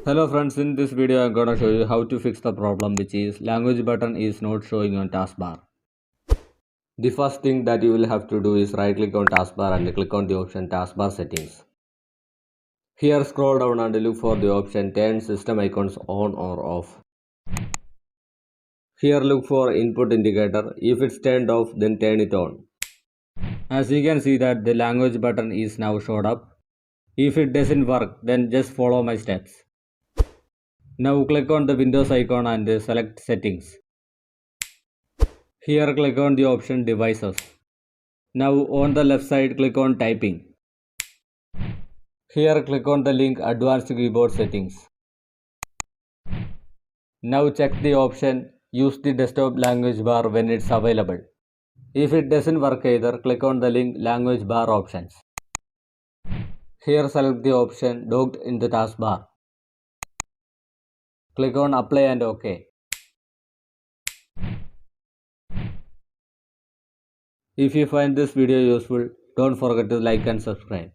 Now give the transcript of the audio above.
Hello friends, in this video I'm gonna show you how to fix the problem which is language button is not showing on taskbar. The first thing that you will have to do is right click on taskbar and click on the option taskbar settings. Here scroll down and look for the option turn system icons on or off. Here look for input indicator. If it's turned off then turn it on. As you can see that the language button is now showed up. If it doesn't work then just follow my steps. Now click on the Windows icon and select settings. Here click on the option devices. Now on the left side click on typing. Here click on the link advanced keyboard settings. Now check the option use the desktop language bar when it's available. If it doesn't work either, click on the link language bar options. Here select the option docked in the taskbar. Click on apply and OK. If you find this video useful, don't forget to like and subscribe.